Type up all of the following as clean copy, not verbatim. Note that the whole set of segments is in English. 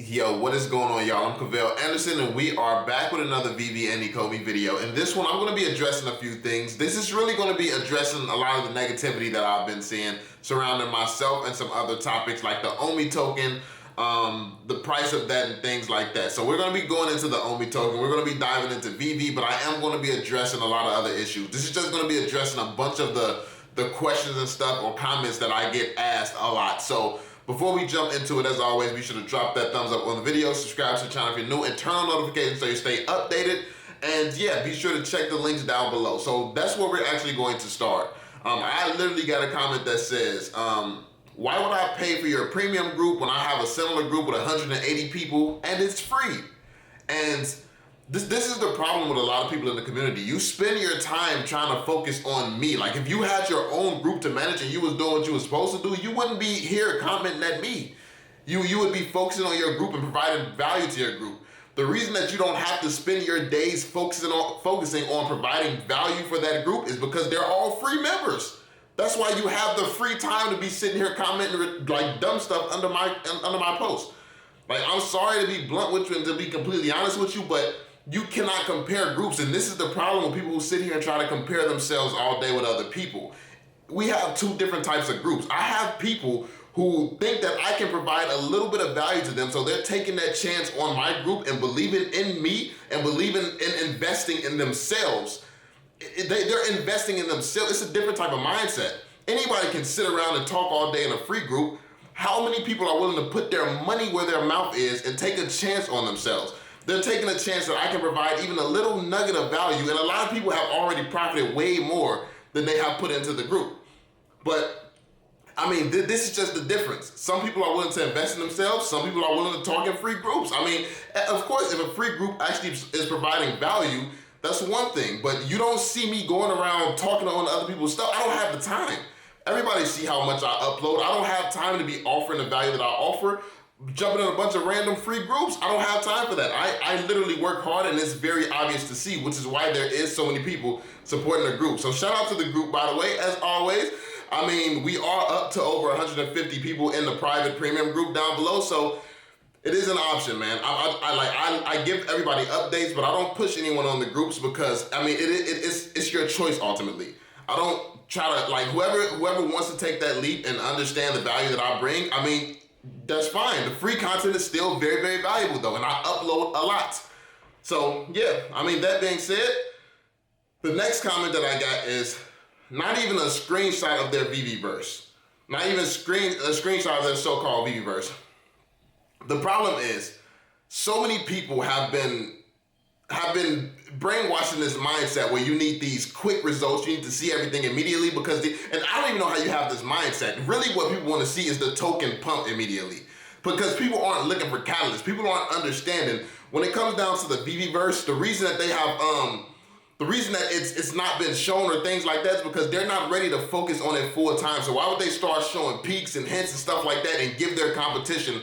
Yo, what is going on, y'all? I'm Cavell Anderson, and we are back with another VeVe Ecomi video. In this one, I'm going to be addressing a few things. This is really going to be addressing a lot of the negativity that I've been seeing surrounding myself and some other topics like the Omi token, the price of that, and things like that. So we're going to be going into the Omi token. We're going to be diving into VeVe, but I am going to be addressing a lot of other issues. This is just going to be addressing a bunch of the questions and stuff or comments that I get asked a lot. So before we jump into it, as always, be sure to drop that thumbs up on the video, subscribe to the channel if you're new, and turn on notifications so you stay updated. And yeah, be sure to check the links down below. So that's where we're actually going to start. I literally got a comment that says, why would I pay for your premium group when I have a similar group with 180 people and it's free? And this is the problem with a lot of people in the community. You spend your time trying to focus on me. Like if you had your own group to manage and you was doing what you was supposed to do, you wouldn't be here commenting at me. You would be focusing on your group and providing value to your group. The reason that you don't have to spend your days focusing on providing value for that group is because they're all free members. That's why you have the free time to be sitting here commenting like dumb stuff under my post. Like, I'm sorry to be blunt with you and to be completely honest with you, but you cannot compare groups, and this is the problem with people who sit here and try to compare themselves all day with other people. We have two different types of groups. I have people who think that I can provide a little bit of value to them, so they're taking that chance on my group and believing in me and believing in investing in themselves. They're investing in themselves. It's a different type of mindset. Anybody can sit around and talk all day in a free group. How many people are willing to put their money where their mouth is and take a chance on themselves? They're taking a chance that I can provide even a little nugget of value, and a lot of people have already profited way more than they have put into the group. But I mean, this is just the difference. Some people are willing to invest in themselves. Some people are willing to talk in free groups. I mean, of course, if a free group actually is providing value, that's one thing. But you don't see me going around talking on other people's stuff. I don't have the time. Everybody see how much I upload. I don't have time to be offering the value that I offer, jumping in a bunch of random free groups. I don't have time for that. I literally work hard, and it's very obvious to see, which is why there is so many people supporting the group. So shout out to the group, by the way, as always. I mean, we are up to over 150 people in the private premium group down below, so it is an option, man. I give everybody updates, but I don't push anyone on the groups because, I mean, it's your choice ultimately. I don't try to, like, whoever wants to take that leap and understand the value that I bring, I mean, that's fine. The free content is still very, very valuable though, and I upload a lot. So yeah, I mean, that being said, the next comment that I got is not even a screenshot of their VeVe-verse. Not even a screenshot of their so-called VeVe-verse. The problem is, so many people have been brainwashing this mindset where you need these quick results, you need to see everything immediately because and I don't even know how you have this mindset. Really what people want to see is the token pump immediately because people aren't looking for catalysts. People aren't understanding when it comes down to the VeVe-verse, the reason that they have, the reason that it's not been shown or things like that is because they're not ready to focus on it full time. So why would they start showing peaks and hints and stuff like that and give their competition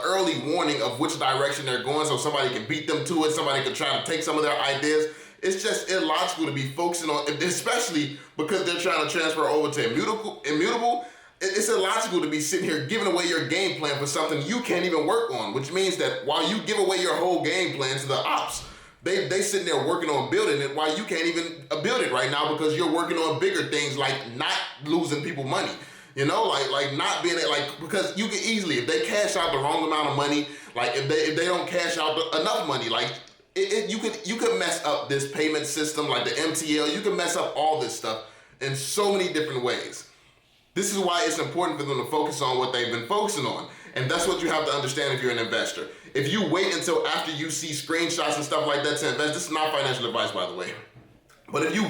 early warning of which direction they're going so somebody can beat them to it, somebody can try to take some of their ideas? It's just illogical to be focusing on, especially because they're trying to transfer over to immutable. It's illogical to be sitting here giving away your game plan for something you can't even work on, which means that while you give away your whole game plan to the ops, they sitting there working on building it while you can't even build it right now because you're working on bigger things like not losing people money. You know, like not being like, because you can easily, if they cash out the wrong amount of money, like if they don't cash out enough money, like you could mess up this payment system, like the MTL, you can mess up all this stuff in so many different ways. This is why it's important for them to focus on what they've been focusing on. And that's what you have to understand if you're an investor. If you wait until after you see screenshots and stuff like that to invest, this is not financial advice, by the way. But if you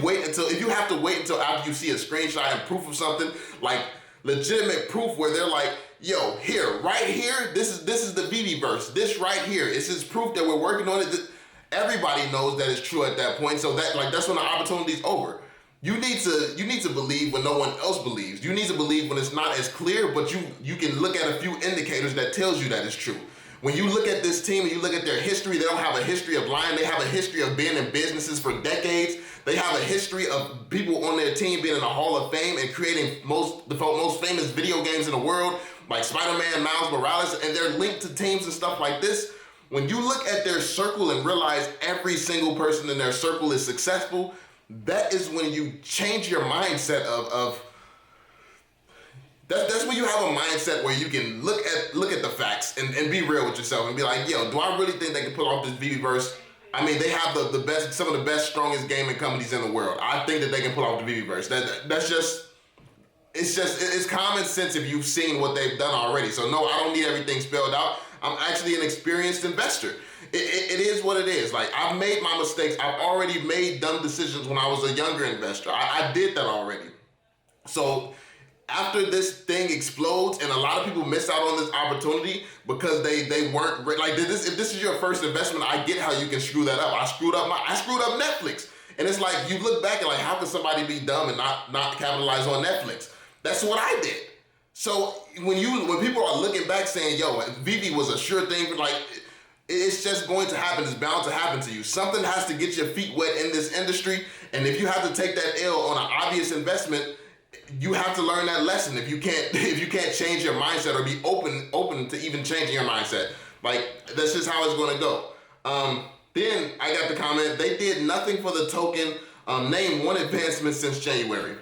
have to wait until after you see a screenshot and proof of something, like legitimate proof where they're like, yo, here, right here, this is the VeVe-verse. This right here, it's just proof that we're working on it. Everybody knows that it's true at that point. So that's when the opportunity's over. You need to believe when no one else believes. You need to believe when it's not as clear, but you can look at a few indicators that tells you that it's true. When you look at this team and you look at their history, they don't have a history of lying. They have a history of being in businesses for decades. They have a history of people on their team being in the Hall of Fame and creating the most famous video games in the world. like Spider-Man, Miles Morales, and they're linked to teams and stuff like this. When you look at their circle and realize every single person in their circle is successful, that is when you change your mindset of that's when you have a mindset where you can look at the facts and be real with yourself and be like, yo, do I really think they can pull off this VeVeverse? I mean, they have the best, some of the best, strongest gaming companies in the world. I think that they can pull off the VeVeverse. That's just, it's common sense if you've seen what they've done already. So no, I don't need everything spelled out. I'm actually an experienced investor. It is what it is. Like, I've made my mistakes. I've already made dumb decisions when I was a younger investor. I did that already. So after this thing explodes and a lot of people miss out on this opportunity because they weren't like this. If this is your first investment, I get how you can screw that up. I screwed up Netflix, and it's like you look back and like, how can somebody be dumb and not capitalize on Netflix? That's what I did. So when people are looking back saying, yo, VeVe was a sure thing, like, it's just going to happen. It's bound to happen to you. Something has to get your feet wet in this industry, and if you have to take that L on an obvious investment, you have to learn that lesson. If you can't change your mindset or be open to even changing your mindset, like, that's just how it's going to go. Then I got the comment, they did nothing for the token. Name one advancement since January.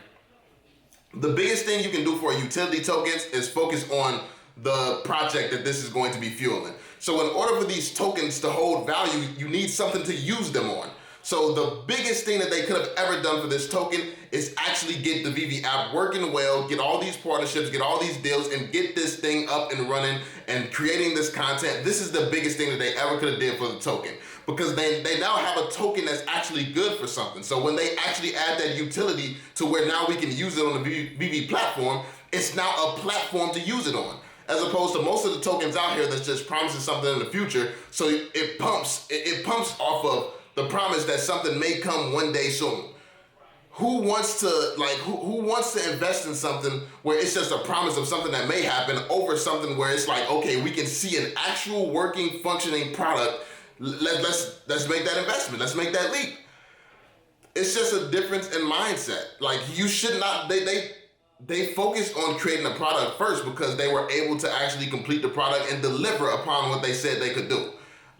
The biggest thing you can do for utility tokens is focus on the project that this is going to be fueling. So in order for these tokens to hold value, you need something to use them on. So the biggest thing that they could have ever done for this token is actually get the VeVe app working well, get all these partnerships, get all these deals, and get this thing up and running and creating this content. This is the biggest thing that they ever could have did for the token, because they now have a token that's actually good for something. So when they actually add that utility to where now we can use it on the VeVe platform, it's now a platform to use it on, as opposed to most of the tokens out here that's just promising something in the future. So it pumps off of the promise that something may come one day soon. Who wants to invest in something where it's just a promise of something that may happen over something where it's like, okay, we can see an actual working, functioning product. Let's make that investment. Let's make that leap. It's just a difference in mindset. Like, you should not, they focused on creating a product first because they were able to actually complete the product and deliver upon what they said they could do.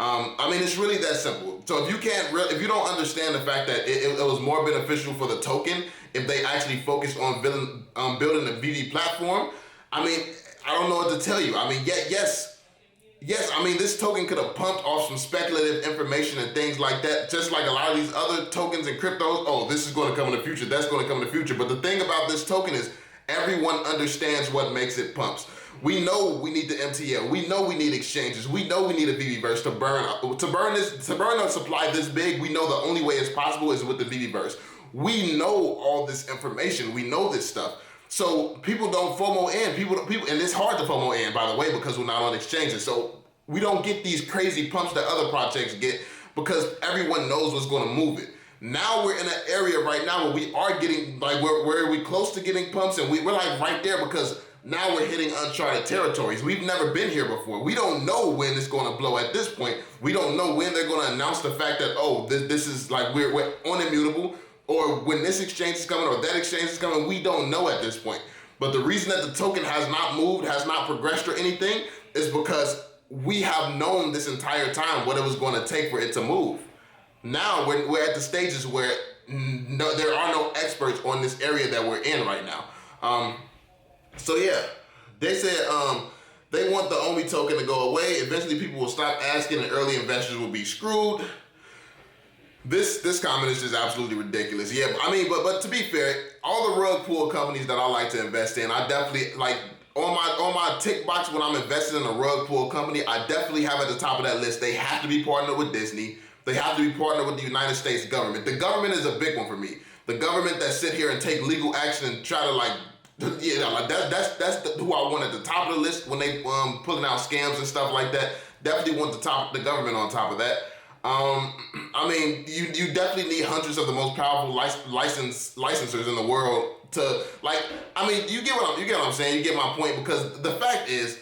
I mean, it's really that simple. So if you don't understand the fact that it was more beneficial for the token if they actually focused on building the VeVe platform, I mean, I don't know what to tell you. I mean, yes. I mean, this token could have pumped off some speculative information and things like that, just like a lot of these other tokens and cryptos. Oh, this is going to come in the future. That's going to come in the future. But the thing about this token is everyone understands what makes it pumps. We know we need the MTL. We know we need exchanges. We know we need a VeVeverse to burn a supply this big. We know the only way it's possible is with the VeVeverse. We know all this information. We know this stuff. So people don't FOMO in. People, and it's hard to FOMO in, by the way, because we're not on exchanges. So we don't get these crazy pumps that other projects get because everyone knows what's going to move it. Now we're in an area right now where we are getting, like, where are we close to getting pumps, and we're like right there because now we're hitting uncharted territories. We've never been here before. We don't know when it's going to blow at this point. We don't know when they're going to announce the fact that, oh, this is like we're on immutable, or when this exchange is coming or that exchange is coming. We don't know at this point. But the reason that the token has not moved, has not progressed or anything, is because we have known this entire time what it was going to take for it to move. Now we're at the stages where there are no experts on this area that we're in right now. So yeah, they said they want the Omi token to go away. Eventually people will stop asking and early investors will be screwed. This comment is just absolutely ridiculous. Yeah, I mean, but to be fair, all the rug pull companies that I like to invest in, I definitely, like, on my tick box when I'm investing in a rug pull company, I definitely have at the top of that list, they have to be partnered with Disney. They have to be partnered with the United States government. The government is a big one for me. The government that sit here and take legal action and try to, like, yeah, like that's who I want at the top of the list when they pulling out scams and stuff like that. Definitely want the government on top of that. I mean, you definitely need hundreds of the most powerful licensors in the world to, like, I mean, you get what I'm saying. You get my point, because the fact is,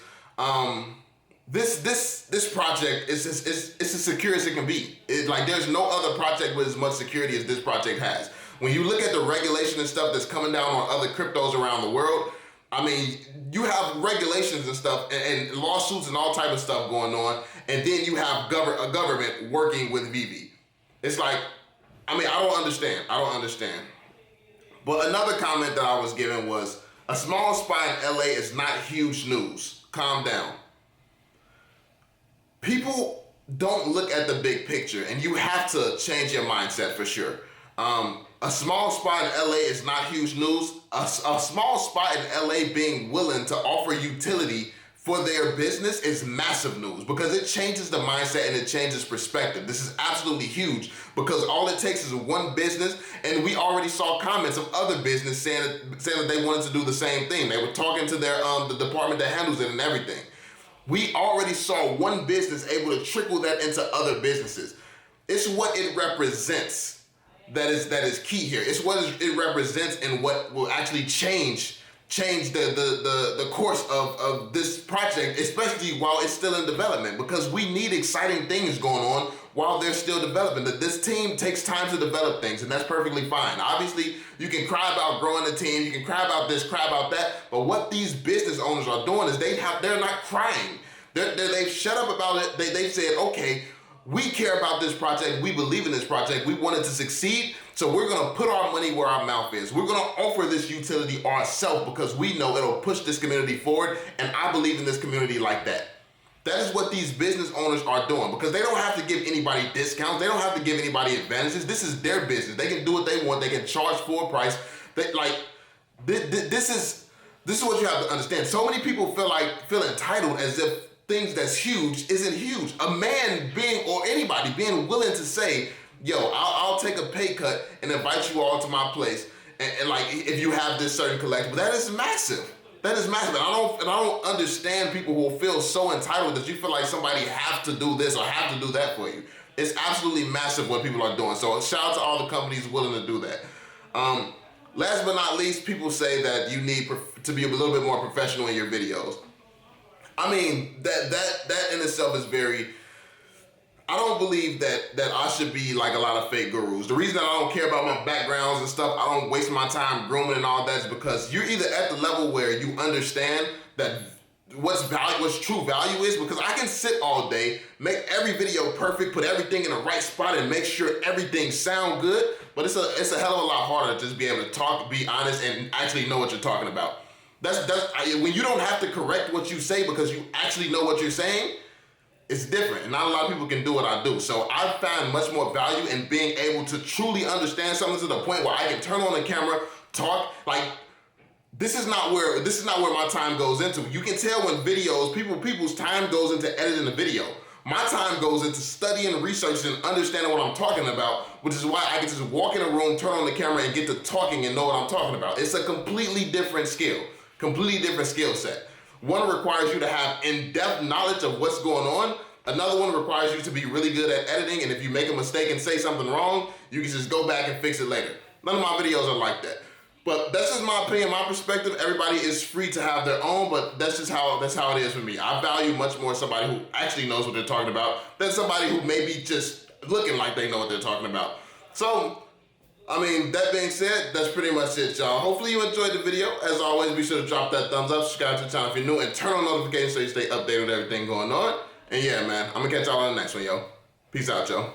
this project is as secure as it can be. Like, there's no other project with as much security as this project has. When you look at the regulation and stuff that's coming down on other cryptos around the world, I mean, you have regulations and stuff and lawsuits and all type of stuff going on, and then you have a government working with VeVe. It's like, I mean, I don't understand. But another comment that I was given was, a small spot in LA is not huge news. Calm down. People don't look at the big picture, and you have to change your mindset for sure. A small spot in LA is not huge news. A small spot in LA being willing to offer utility for their business is massive news, because it changes the mindset and it changes perspective. This is absolutely huge, because all it takes is one business, and we already saw comments of other business saying that they wanted to do the same thing. They were talking to their the department that handles it and everything. We already saw one business able to trickle that into other businesses. It's what it represents that is key here. It's what it represents and what will actually change the course of this project, especially while it's still in development, because we need exciting things going on while they're still developing. That this team takes time to develop things, and that's perfectly fine. Obviously, you can cry about growing the team, you can cry about this, cry about that, but what these business owners are doing is they're not crying. They've shut up about it. They've said, okay, we care about this project, we believe in this project, we want it to succeed, so we're gonna put our money where our mouth is. We're gonna offer this utility ourselves because we know it'll push this community forward, and I believe in this community like that. That is what these business owners are doing, because they don't have to give anybody discounts, they don't have to give anybody advantages. This is their business. They can do what they want, they can charge full price. This is what you have to understand. So many people feel entitled as if things that's huge isn't huge. A man or anybody being willing to say, yo, I'll take a pay cut and invite you all to my place, and like, if you have this certain collectible, that is massive. That is massive. And I don't understand people who feel so entitled that you feel like somebody have to do this or have to do that for you. It's absolutely massive what people are doing. So shout out to all the companies willing to do that. Last but not least, people say that you need to be a little bit more professional in your videos. I mean, that in itself is very, I don't believe that I should be like a lot of fake gurus. The reason that I don't care about my backgrounds and stuff, I don't waste my time grooming and all that, is because you're either at the level where you understand that what's true value is, because I can sit all day, make every video perfect, put everything in the right spot, and make sure everything sound good, but it's a hell of a lot harder to just be able to talk, be honest, and actually know what you're talking about. When you don't have to correct what you say because you actually know what you're saying, it's different, and not a lot of people can do what I do. So I find much more value in being able to truly understand something to the point where I can turn on the camera, talk. Like, this is not where my time goes into. You can tell when videos, people's time goes into editing a video. My time goes into studying, researching, and understanding what I'm talking about, which is why I can just walk in a room, turn on the camera, and get to talking and know what I'm talking about. It's a completely different skill. Completely different skill set. One requires you to have in-depth knowledge of what's going on. Another one requires you to be really good at editing, and if you make a mistake and say something wrong, you can just go back and fix it later. None of my videos are like that. But that's just my opinion, my perspective. Everybody is free to have their own, but that's how it is for me. I value much more somebody who actually knows what they're talking about than somebody who may be just looking like they know what they're talking about. So, I mean, that being said, that's pretty much it, y'all. Hopefully you enjoyed the video. As always, be sure to drop that thumbs up, subscribe to the channel if you're new, and turn on notifications so you stay updated with everything going on. And yeah, man, I'm gonna catch y'all on the next one, yo. Peace out, yo.